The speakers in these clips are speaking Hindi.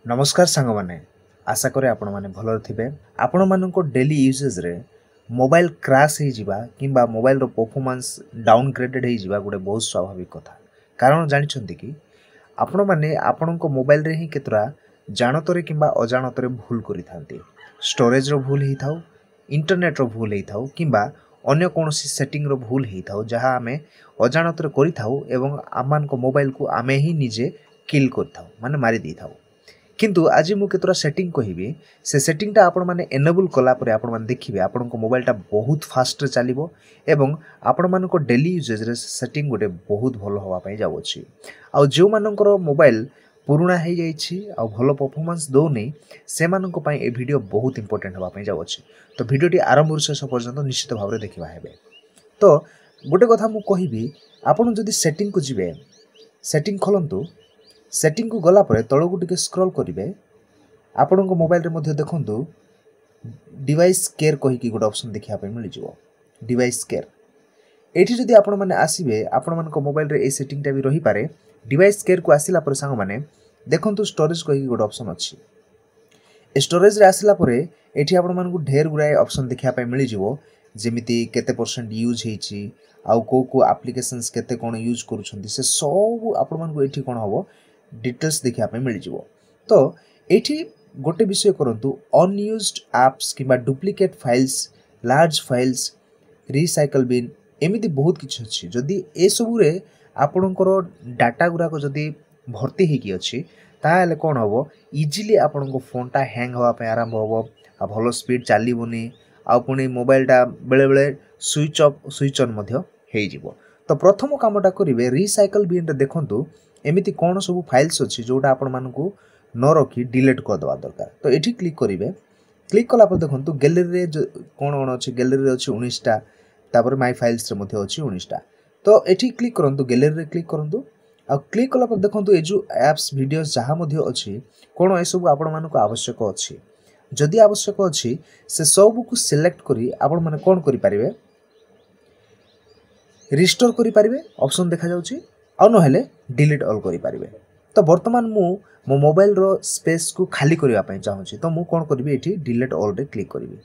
नमस्कार सांग माने आशा करे आपण माने भलो थिबे आपण मानको डेली यूजेज रे मोबाइल क्रैश हे जिबा किंबा मोबाइल रो परफॉर्मेंस डाउनग्रेडेड हे जिबा गुडे बहुत स्वाभाविक कथा कारण जानि छथि कि आपण माने आपणको मोबाइल रे ही केतरा जानतरे किंबा अजानतरे भूल करि थांती स्टोरेज रो भूल हे थाउ इंटरनेट रो भूल हे थाउ किंबा अन्य कोनोसी सेटिंग रो भूल हे थाउ जहा आमे अजानतरे करि थाउ एवं आमान को मोबाइल को आमे ही निजे किल कर थाउ माने मारी दी थाउ किंतु आज मु केतरा सेटिंग कहिबी से सेटिंग टा आपण माने एनेबल कला परे आपण माने देखिबे आपण को मोबाइल टा बहुत फास्ट रे चलिबो एवं आपण मान को डेली यूजेज रे सेटिंग गोटे बहुत भलो होवा पई जाउ अछि आ जो मानकर मोबाइल पुराना हे जाइछि आ भलो परफॉर्मेंस दो नै से मानक पई ए वीडियो बहुत इंपोर्टेंट होवा पई जाउ अछि तो वीडियोटी आरंभ से शेष पर्यंत निश्चित भाव रे देखिबा हेबे तो गोटे कथा मु कहिबी आपण जदी सेटिंग को जिवे सेटिंग खोलंतु सेटिंग को गला परे तळगु टिके स्क्रॉल करिवे आपण को मोबाइल रे मध्ये देखंतु डिवाइस केयर कहि कि गोटे ऑप्शन देखिया पे मिलि जिवो डिवाइस केयर एठी जदी आपण माने आसीबे आपण मान को मोबाइल रे ए सेटिंग टा भी रही पारे डिवाइस केयर को आसिला पर संग माने देखंतु स्टोरेज कहि गोटे ऑप्शन अछि स्टोरेज रे आसिला परे एठी आपण मान को ढेर गुराय ऑप्शन देखिया पे मिलि जिवो जेमिति केते परसेंट यूज हेछि आउ को एप्लीकेशंस केते कोन यूज करूछंती से सब आपण मान को एठी कोन होबो डिटेल्स देखिया पे मिल जिवो तो एठी गोटे विषय करंतु अनयूज्ड एप्स किबा duplicate files large files recycle bin एमिति बहुत किछ अछि जदी ए सबु रे आपणकर डाटा गुरा को जदी भर्ती हे कि अछि ताले कोन होबो इजीली आपणको फोन टा हैंग होवा पे आरंभ होबो आ भलो स्पीड चालीबोनी आ पुनी मोबाइल टा बेले बेले स्विच ऑफ स्विच ऑन मध्य हे जिवो तो प्रथम कामटा करिवे रिसाइकल बिन रे देखंतु एमिति कोन सब फाइल्स अछि जोटा आपण मानकू न रखी डिलीट कर दवा दरकार तो एठी क्लिक करिवे क्लिक कला पर देखंतु गैलरी रे कोन कोन अछि गैलरी रे अछि 19 टा तापर माय फाइल्स रे मध्ये अछि 19 टा तो एठी क्लिक करंतु गैलरी रे क्लिक करंतु आ क्लिक कला पर देखंतु ए जो एप्स वीडियोस जहा मध्ये अछि कोन ए सब आपण मानकू आवश्यक अछि जदि आवश्यक अछि से सब को सिलेक्ट करी आपण माने कोन करि परिवे रिस्टोर करि परिवे ऑप्शन देखा जाउछि आ न हेले डिलीट ऑल करि परिवे तो वर्तमान मो मोबाइल रो स्पेस को खाली करिवा पई चाहूची तो मु कोन करबी एठी डिलीट ऑल रे क्लिक करबी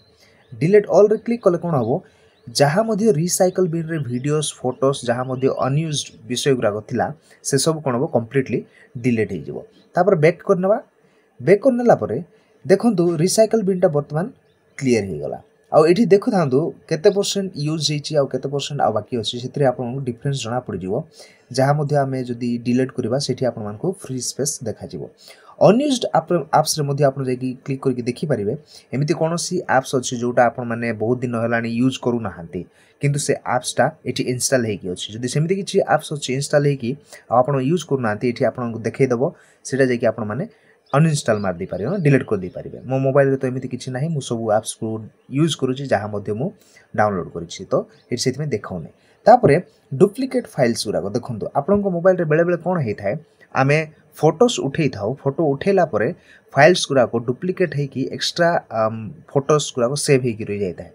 डिलीट ऑल रे क्लिक कले कोन हबो जहा मध्ये रिसाइकल बिन रे वीडियोस फोटोस जहा मध्ये अनयूज्ड विषय गुरा थिला से सब कोन हबो कंप्लीटली डिलीट हे जिवो तापर बैक करनेला परे देखंतु रिसाइकल बिन टा वर्तमान क्लियर हे गला आ एठी देखु थांदु केते परसेंट यूज हेची आ केते परसेंट आ बाकी अछि सेतरे आपन डिफरेंस जणा पड़ जिवो जहा मध्ये आमे जदी डिलीट करबा सेठी आपन मान को फ्री स्पेस देखा जिवो अनयूज्ड एप्स रे मध्ये आपन जेकी क्लिक करके देखि परिबे एमिति कोनोसी एप्स अछि जोटा आपन माने बहुत दिन होलानी यूज करू ना हांती किंतु से एप्स टा एठी इंस्टॉल हे कि अछि जदी सेमिति किछि एप्स अछि इंस्टॉल हे कि आपन यूज करू ना हांती एठी आपन को देखै दबो सेटा जेकी आपन माने अनइंस्टॉल मार दी पारिबो डिलीट कर दी पारिबे मो मोबाइल रे तो एमिति किछि नाही मु सब एप्स को यूज करूची जहा मध्ये मु डाउनलोड करिछि तो एठी सेति में देखाउने तापरे डुप्लिकेट फाइल्स गुरा को देखंतु आपन को मोबाइल रे बेले बेले कोन हेइ थाए आमे फोटोस उठेइ थाउ फोटो उठेला परे फाइल्स गुरा को डुप्लिकेट हे कि एक्स्ट्रा फोटोस गुरा को सेव हे कि रहि जाय थाए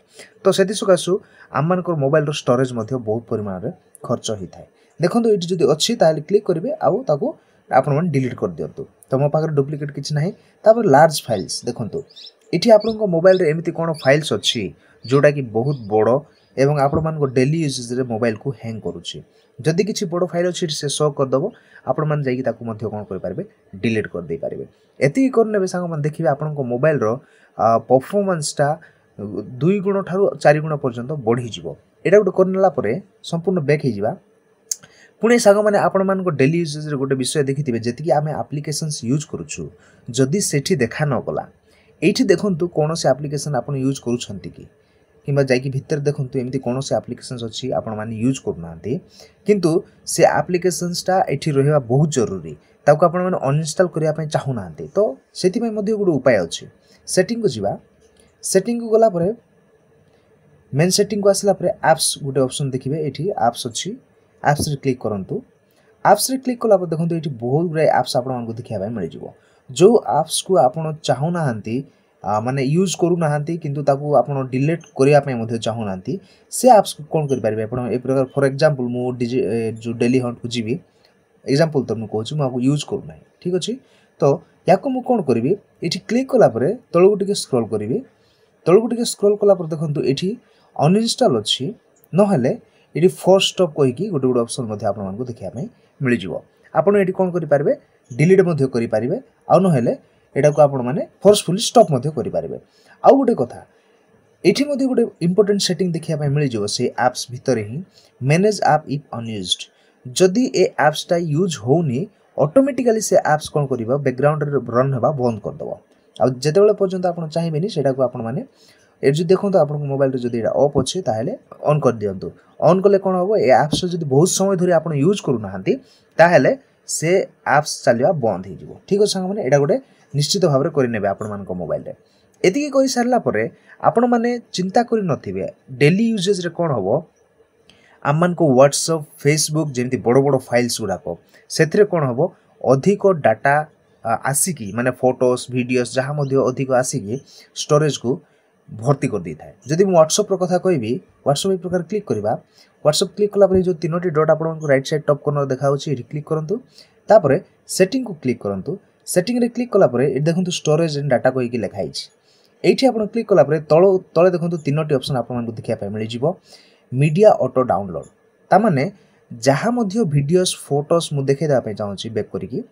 तो सेति सुकासु आमान को मोबाइल रो स्टोरेज मध्ये बहुत परिमाण रे खर्च हेइ थाए देखंतु एठी जदी अछि ताले क्लिक करिवे आउ ताको आपण मन डिलीट कर दियंतु तो मो पाकर डुप्लिकेट किछि नाही तापर लार्ज फाइल्स देखंतु एठी आपन को मोबाइल रे एमिति कोन फाइल्स अछि जोटा कि बहुत बड़ो एवं आपण मान को डेली यूजेज रे मोबाइल को हैंग करूछि जदी किछि बड़ो फाइल अछि से शो कर दबो आपण मान जाई कि ताकू मध्ये कोन कर पारबे डिलीट कर दे पारबे एति करने बे संग मान देखिबे आपण को मोबाइल रो परफॉर्मेंस टा 2 गुण थारु 4 गुण पर्यंत बढ़ी जिवो एटा गुड करनेला परे संपूर्ण बैक हे जिवा पुणे साग माने आपण मान को डेली यूजेज रे गोटे विषय देखिथिबे जेति कि आमे एप्लीकेशंस यूज करूछु जदी सेठी देखा न गला एठी देखंतु कोनोसे एप्लीकेशन आपण यूज करूछंती कि किबा जाई कि भीतर देखंतु एमिति कोनोसे एप्लीकेशंस अछि आपण माने यूज करूनांती किंतु से एप्लीकेशंस टा एठी रहिबा बहुत जरूरी ताको आपण माने अनइंस्टॉल करिया पय चाहू नांती तो सेति पय मध्ये गुड उपाय अछि सेटिंग को जिबा सेटिंग को गला परे मेन सेटिंग को आसला परे एप्स गुटे ऑप्शन देखिबे एठी एप्स अछि एप्स रे क्लिक करंतु एप्स रे क्लिक कला पर देखंतु एठी बहुत गुरे एप्स आपण मानको देखिया भाई मिल जिवो जो एप्स को आपण चाहू ना हंती माने यूज करू ना हंती किंतु ताको आपण डिलीट करिया पय मध्ये चाहू नांती से एप्स को कोन करि परिबे आपण ए प्रकार फॉर एग्जांपल मो जो डेली हंट को जीबी एग्जांपल तो मु कहूची मु यूज करू नाही ठीक अछि तो या को मु कोन करबी एठी क्लिक कला परे तळगु टिके स्क्रॉल करबी तळगु टिके स्क्रॉल कला परे देखंतु एठी अनइंस्टॉल अछि न हले एठी फोर्स स्टॉप कहि कि गोटे ऑप्शन मध्ये आपन मानको देखिया पय मिलि जिवो आपन एठी कोन करि पारबे डिलीट मध्ये करि पारबे आ न हले एटा को आपन माने फोर्सफुली स्टॉप मध्ये करि पारबे आ गोटे कथा एठी मध्ये गोटे इंपोर्टेंट सेटिंग देखिया पय मिलि जिवो से एप्स भितरे ही मैनेज ऐप इफ अनयूज्ड जदि ए एप्स टा यूज होनी ऑटोमेटिकली से एप्स कोन करिवो बैकग्राउंड रे रन हेबा बंद कर दबो आ जेते बेले पर्यंत आपन चाहिबेनी सेटा को आपन माने ए जो देखंतु आपन मोबाइल रे जदि एटा ऑफ अछि ताहेले ऑन कर दियंतु ऑन करले कोन होबो ए एप्स जदि बहुत समय धरि आपन यूज करू नाहंती ताहेले से एप्स चलिया बंद हे जिवो ठीक अछि संग माने एटा गोटे निश्चित भाबरे करि नेबे आपन मान को मोबाइल रे एतिकी कहि सारला परे आपण माने चिंता करि नथिबे डेली यूजेज रे कोन होबो आमन को व्हाट्सएप फेसबुक जेमति बड़ बड़ फाइल्स गुडा को सेथरे कोन होबो अधिक डाटा आसिकी माने फोटोस वीडियोस जहा मध्ये अधिक आसिकी स्टोरेज को भर्ती कर दी थाए जदि मु व्हाट्सएप रो कथा कहबी व्हाट्सएप एक प्रकार क्लिक करबा व्हाट्सएप क्लिक कला परे जो तीनोटी डॉट आपण को राइट साइड टॉप कॉर्नर देखाउची एठी क्लिक करंतु तापरे सेटिंग को क्लिक करंतु सेटिंग रे क्लिक कला परे ए देखंतु स्टोरेज एंड डाटा कहि कि लेखाइछि एठी आपण क्लिक कला परे तळे देखंतु तीनोटी ऑप्शन आपण मानको देखिया पय मिलि जिवो मीडिया ऑटो डाउनलोड ता माने जहा मध्ये वीडियोस फोटोस मु देखे दा पय चाहूची बैक करी कि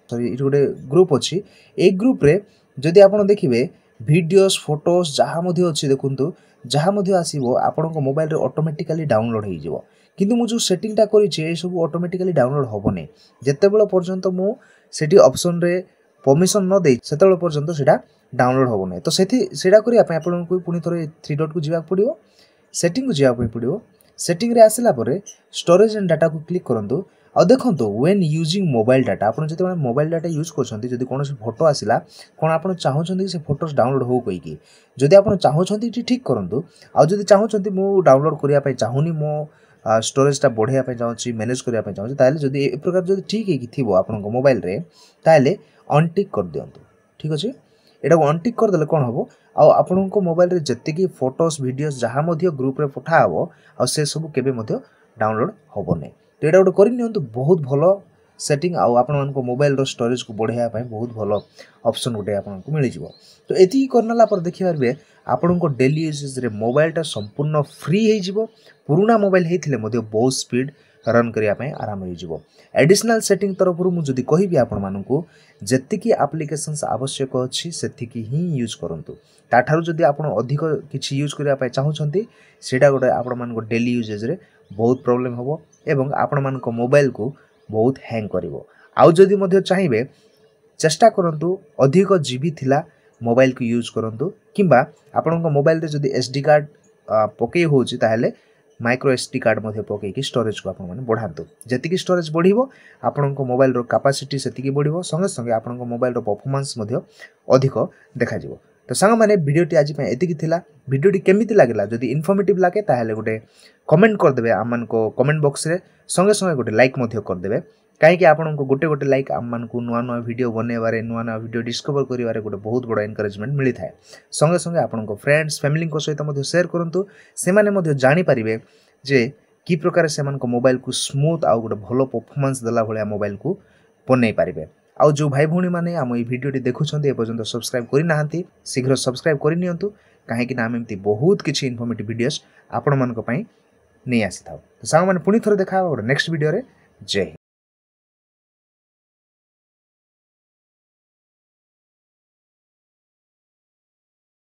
सॉरी इ गोटे ग्रुप अछि ए ग्रुप रे जदि आपण देखिबे वीडियोस फोटोस जहा मध्ये अछि देखंतु जहा मध्ये आसीबो आपण को मोबाइल रे ऑटोमेटिकली डाउनलोड हे जिवो किंतु मु जो सेटिंग ता करी छि ए सब ऑटोमेटिकली डाउनलोड होबो नै जत्ते बेला पर्यंत मु सेठी ऑप्शन रे परमिशन न दे सेते बेला पर्यंत सेटा डाउनलोड होबो नै तो सेठी सेटा करिया पय आपण को पुनी थोरे 3 डॉट को जिवा पडियो सेटिंग को जिवा पडियो सेटिंग रे आसिला परे स्टोरेज एंड डाटा को क्लिक करंतु आ देखंतु व्हेन यूजिंग मोबाइल डाटा आपण जते मोबाइल डाटा यूज करछंती जदी कोनोसी फोटो आसिला कोन आपण चाहउछंती से फोटोस डाउनलोड हो कहि कि जदी आपण चाहउछंती ठीक करंतु आ जदी चाहउछंती मु डाउनलोड करिया पय चाहुनी मो स्टोरेज टा बढ़िया पय चाहउची मैनेज करिया पय चाहउची ताले जदी ए प्रकार जदी ठीक हे कि थिबो आपण को मोबाइल रे ताले अनटिक कर दियंतु ठीक अछि एटा अनटिक कर देले कोन हबो आ आपण को मोबाइल रे जत्ते की फोटोस वीडियोस जहा मध्ये ग्रुप रे पठा हबो आ से सब केबे मध्ये डाउनलोड होबो नै तो एटा गोटे करि नियंतु बहुत भलो सेटिंग आ आपण मान को मोबाइल रो स्टोरेज को बढ़िया पय बहुत भलो ऑप्शन गोटे आपण को मिलि जिवो तो एती करनला पर देखि परबे आपण को डेली यूजेज रे मोबाइल टा संपूर्ण फ्री हे जिवो पुराना मोबाइल हेथिले मध्ये बहुत स्पीड रन करिया पय आराम हे जिवो एडिशनल सेटिंग तरफ रु मु जदी कहिबी आपण मानकू जत्ते की एप्लीकेशंस आवश्यक अछि सेति की ही यूज करंतु ताठारु जदी आपण अधिक किछि यूज करिया पय चाहउछंती सेटा गोटे आपण मान को डेली यूजेज रे बहुत प्रॉब्लम होबो एवं आपण मान को मोबाइल को बहुत हैंग करिवो आउ जदी मध्ये चाहिबे चेष्टा करंतु अधिक जीबी थिला मोबाइल को यूज करंतु किबा आपण को मोबाइल रे जदी एसडी कार्ड पके होउची ताहेले माइक्रो एसडी कार्ड मध्ये पके कि स्टोरेज को आपण माने बढ़ांतु जति की स्टोरेज बढ़िवो आपण को मोबाइल रो कैपेसिटी सेति की बढ़िवो संगे संगे आपण को मोबाइल रो परफॉर्मेंस मध्ये अधिक देखा जिवो तो संग माने वीडियोटी आज पे एतिकी थिला वीडियोटी केमिति लागला जदी इन्फॉर्मेटिव लागे ताहेले गोटे कमेंट कर देबे आमन को कमेंट बॉक्स रे संगे संगे गोटे लाइक मध्ये कर देबे काहे कि आपण को गोटे गोटे लाइक आमन को नुवा नुवा वीडियो बनेबारे नुवा नुवा वीडियो डिस्कवर करिवारे गोटे बहुत बडा एनकरेजमेंट मिली थाए संगे संगे आपण को फ्रेंड्स फैमिली को सहित मध्ये शेयर करंतु से माने मध्ये जानि परिबे जे की प्रकार से मन को मोबाइल को स्मूथ आ गोटे भलो परफॉर्मेंस देला भलिया मोबाइल को बनै परिबे आ जो भाई भौणी माने हम ई वीडियोटी देखुछन्ते ए पर्यंत सब्सक्राइब करि नाहंती शीघ्र सब्सक्राइब करि नियंतु काहे कि नाम एमती बहुत किछि इन्फॉर्मेटिव वीडियोस आपण मन को पई नै आसी थाउ तो साम माने पुनी थोर देखा नेक्स्ट वीडियो रे जय हिंद।